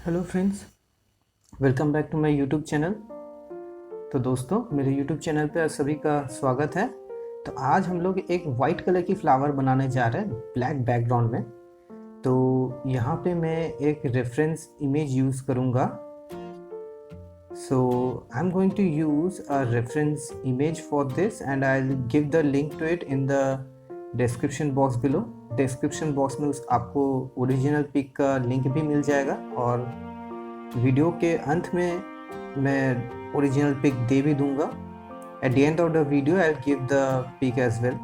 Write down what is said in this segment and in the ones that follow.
Hello friends, welcome back to my YouTube channel. तो दोस्तों, मेरे यूट्यूब चैनल पे आप सभी का स्वागत है। तो आज हम लोग एक वाइट कलर की फ्लावर बनाने जा रहे हैं ब्लैक बैकग्राउंड में। तो यहाँ पे मैं एक रेफरेंस इमेज यूज़ करूँगा। So I am going to use a reference image for this and I will give the link to it in the description box below. Description box में उस आपको ओरिजिनल पिक का link भी मिल जाएगा और video के अंत में मैं ओरिजिनल पिक दे भी दूंगा। At the end of the video, I'll give the pic as well.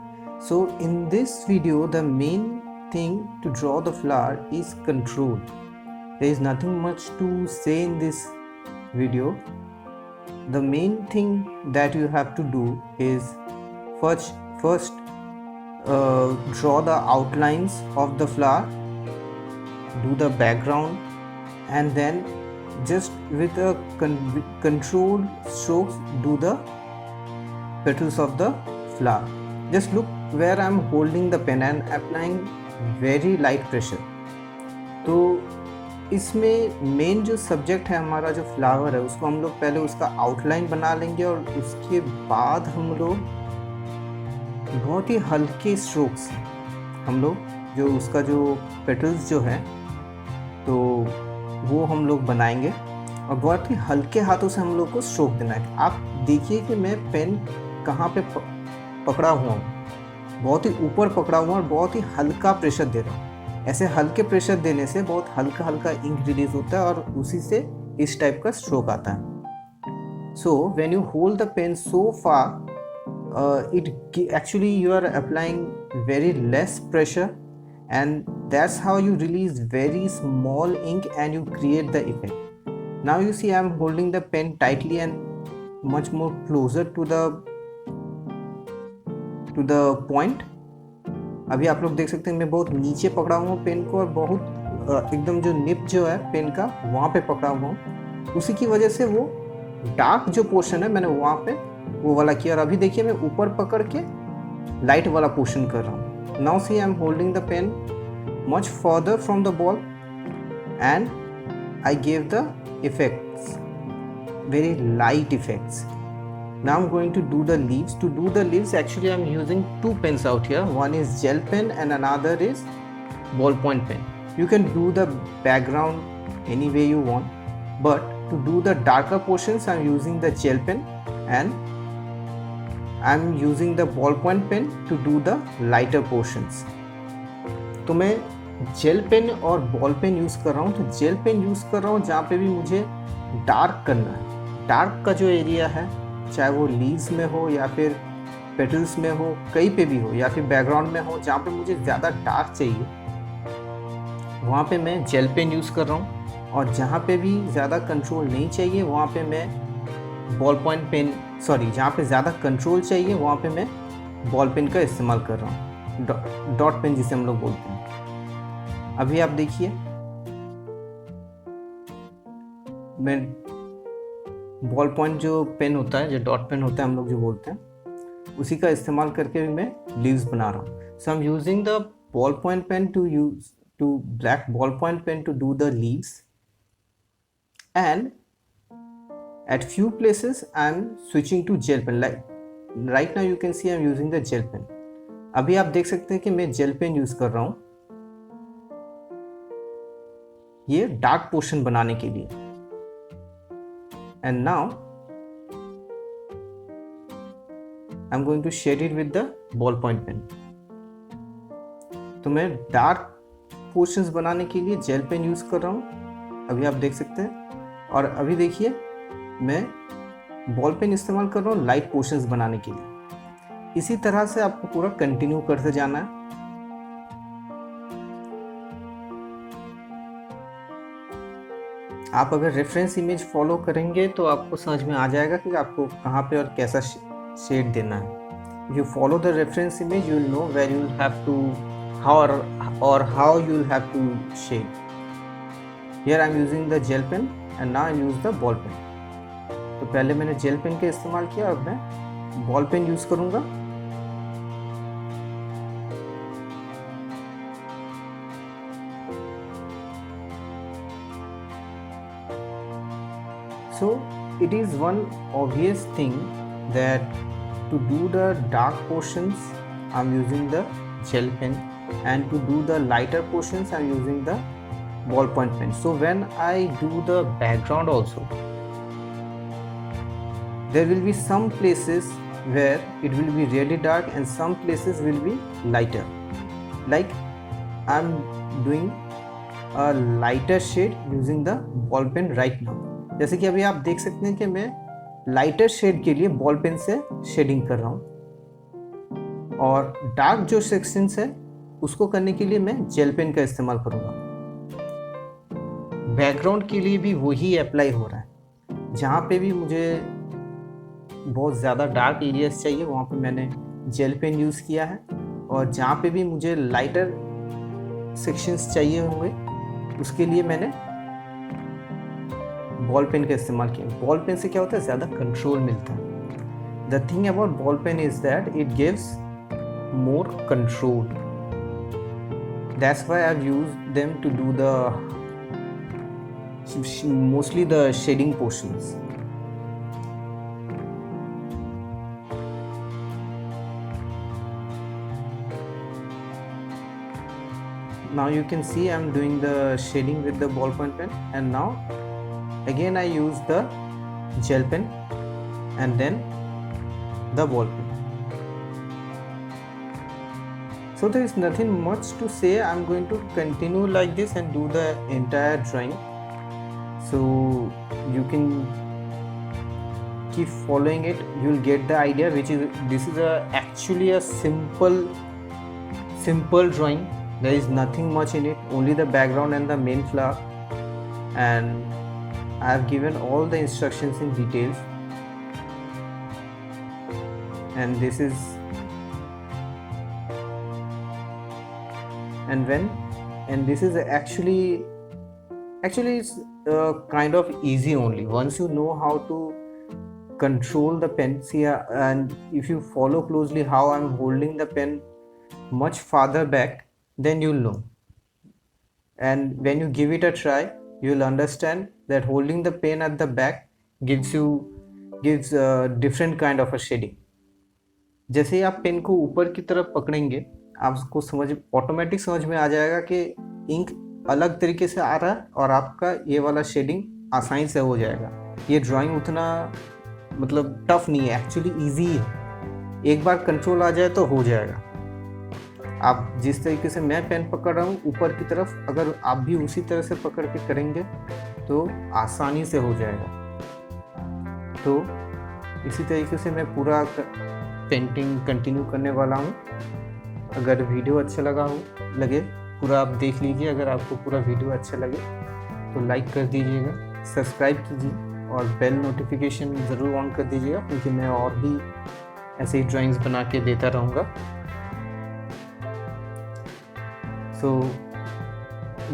So in this video, the main thing to draw the flower is control. There is nothing much to say in this video. The main thing that you have to do is first draw the outlines of the flower, do the background, and then just with a controlled strokes do the petals of the flower. Just look where I am holding the pen and applying very light pressure. तो इसमें main जो subject है हमारा जो flower है उसको हम लोग पहले उसका आउटलाइन बना लेंगे और उसके बाद हम लोग बहुत ही हल्के स्ट्रोक्स हम लोग जो उसका जो पेटल्स जो है तो वो हम लोग बनाएंगे और बहुत ही हल्के हाथों से हम लोग को स्ट्रोक देना है। आप देखिए कि मैं पेन कहाँ पे पकड़ा हुआ हूँ, बहुत ही ऊपर पकड़ा हुआ और बहुत ही हल्का प्रेशर दे रहा हूँ। ऐसे हल्के प्रेशर देने से बहुत हल्का हल्का इंक रिलीज होता है और उसी से इस टाइप का स्ट्रोक आता है। So when you hold the pen so far it actually you are applying very less pressure and that's how you release very small ink and you create the effect. Now you see I am holding the pen tightly and much more closer to the point. अभी आप लोग देख सकते हैं मैं बहुत नीचे पकड़ा हुआ हूँ पेन को और बहुत एकदम जो निप जो है पेन का वहाँ पे पकड़ा हुआ हूँ। उसी की वजह से वो डार्क जो पोर्शन है मैंने वहाँ पे वो वाला किया और अभी देखिए मैं ऊपर पकड़ के लाइट वाला पोर्शन कर रहा हूँ। Now see I am holding the pen much further from the ball and I gave the effects, very light effects. Now I'm going to do the leaves. To do the leaves actually I'm using two pens out here. One is gel pen and another is ballpoint pen. You can do the background any way you want, but to do the darker portions I'm using the gel pen and I'm using the ballpoint pen to do the lighter portions. तो मैं gel pen और ball pen use कर रहा हूँ। तो gel pen use कर रहा हूँ जहाँ पे भी मुझे डार्क करना है। डार्क का जो एरिया है चाहे वो लीव्स में हो या फिर पेटल्स में हो, कहीं पे भी हो या फिर बैकग्राउंड में हो, जहाँ पे मुझे ज़्यादा डार्क चाहिए वहाँ पे मैं जेल पेन यूज़ कर रहा हूँ और जहाँ पे भी ज़्यादा कंट्रोल नहीं चाहिए वहाँ पे मैं जहाँ पे ज़्यादा कंट्रोल चाहिए वहाँ पे मैं बॉल पेन का इस्तेमाल कर रहा हूँ, डॉट पेन जिसे हम लोग बोलते हैं। अभी आप देखिए मैं बॉल पॉइंट जो पेन होता है, जो डॉट पेन होता है हम लोग जो बोलते हैं, उसी का इस्तेमाल करके भी मैं लीव्स बना रहा हूँ। So I am using the ball point pen to black ball point pen to do the leaves and at few places I am switching to gel pen. Like right now you can see I am using the gel pen. अभी आप देख सकते हैं कि मैं gel pen use कर रहा हूं ये डार्क पोर्शन बनाने के लिए। And now I am going to shade it with the ball point pen. तो मैं डार्क पोर्शंस बनाने के लिए जेल पेन यूज कर रहा हूं, अभी आप देख सकते हैं। और अभी देखिए मैं बॉल पेन इस्तेमाल कर रहा हूँ लाइट पोर्शंस बनाने के लिए। इसी तरह से आपको पूरा कंटिन्यू करते जाना है। आप अगर रेफरेंस इमेज फॉलो करेंगे तो आपको समझ में आ जाएगा कि आपको कहाँ पे और कैसा शेड देना है। If you follow the reference image you will know where you will have to how you will have to shade. Here I am using the gel pen and now I use the ball pen. तो पहले मैंने gel pen का इस्तेमाल किया, अब मैं ball pen use करूंगा। So it is one obvious thing that to do the dark portions I'm using the gel pen, and to do the lighter portions I'm using the ballpoint pen. So when I do the background also, there will be some places where it will be really dark and some places will be lighter. Like I'm doing a lighter shade using the ball pen right now. जैसे कि अभी आप देख सकते हैं कि मैं lighter shade के लिए बॉल पेन से शेडिंग कर रहा हूँ, और डार्क जो सेक्शंस है उसको करने के लिए मैं जेल पेन का इस्तेमाल करूँगा। बैकग्राउंड के लिए भी वही अप्लाई हो रहा है। जहाँ पे भी मुझे बहुत ज़्यादा डार्क एरियाज चाहिए वहाँ पे मैंने जेल पेन यूज़ किया है, और जहाँ पे भी मुझे लाइटर सेक्शंस चाहिए होंगे उसके लिए मैंने बॉल पेन का इस्तेमाल किया। बॉल पेन से क्या होता है, ज़्यादा कंट्रोल मिलता है। The thing about ball pen is that it gives more control. That's why I have used them to do the mostly the shading portions. Now you can see I'm doing the shading with the ballpoint pen, and now again I use the gel pen and then the ball pen. So there is nothing much to say. I'm going to continue like this and do the entire drawing, so you can keep following it. You'll get the idea, which is this is actually a simple drawing. There is nothing much in it, only the background and the main flower, and I have given all the instructions in details, and this is actually it's kind of easy only once you know how to control the pen. See, and if you follow closely how I'm holding the pen much farther back, then you'll know, and when you give it a try you'll understand that holding the pen at the back gives a different kind of a shading. जैसे ही आप pen को ऊपर की तरफ पकड़ेंगे आपको automatic समझ में आ जाएगा कि इंक अलग तरीके से आ रहा है, और आपका ये वाला शेडिंग आसानी से हो जाएगा। ये ड्राइंग उतना मतलब टफ नहीं है, एक्चुअली ईजी है। एक बार कंट्रोल आ जाए तो हो जाएगा। आप जिस तरीके से मैं पेन पकड़ रहा हूँ ऊपर की तरफ, अगर आप भी उसी तरह से पकड़ के करेंगे तो आसानी से हो जाएगा। तो इसी तरीके से मैं पूरा पेंटिंग कंटिन्यू करने वाला हूँ। अगर वीडियो अच्छा लगे पूरा आप देख लीजिए। अगर आपको पूरा वीडियो अच्छा लगे तो लाइक कर दीजिएगा, सब्सक्राइब कीजिए और बेल नोटिफिकेशन ज़रूर ऑन कर दीजिएगा, क्योंकि मैं और भी ऐसे ही ड्राइंग्स बना के देता रहूँगा। So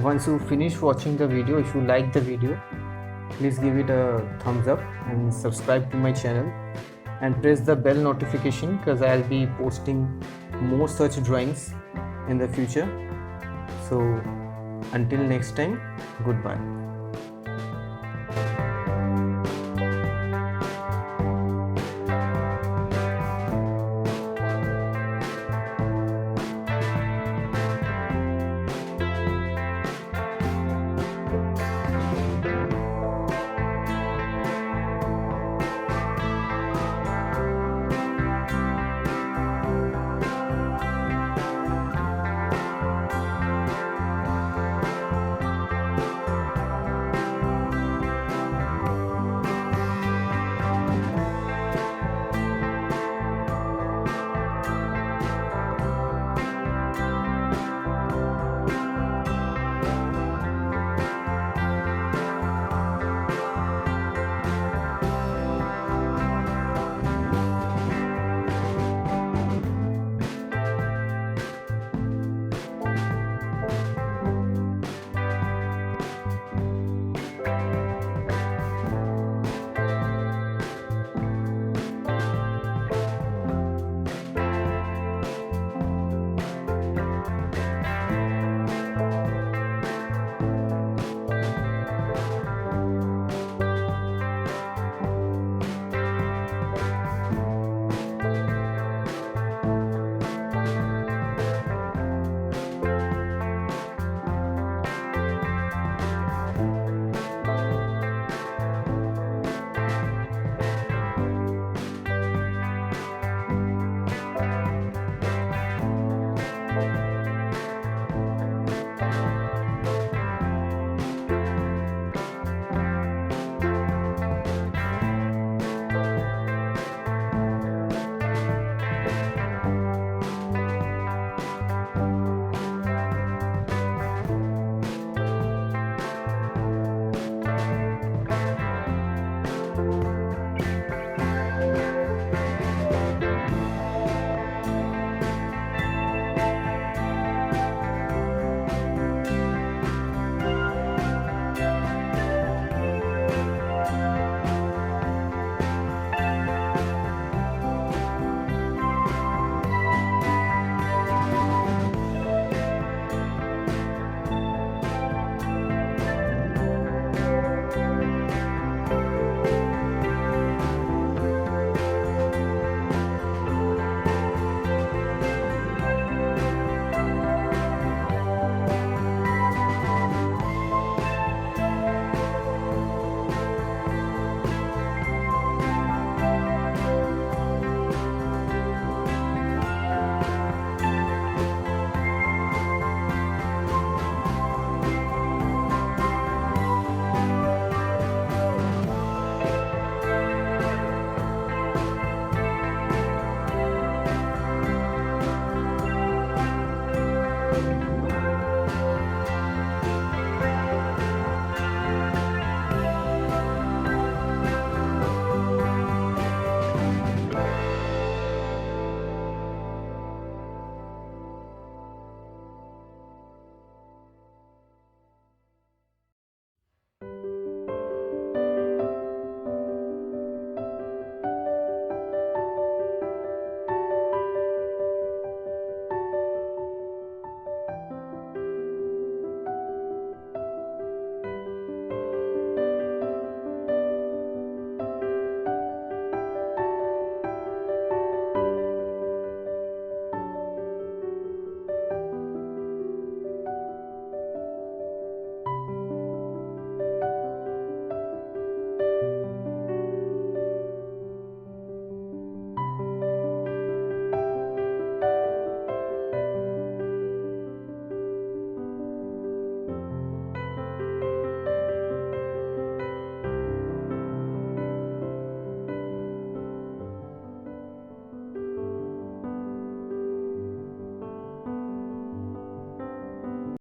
once you finish watching the video, if you like the video, please give it a thumbs up and subscribe to my channel and press the bell notification, because I'll be posting more such drawings in the future. So until next time, goodbye.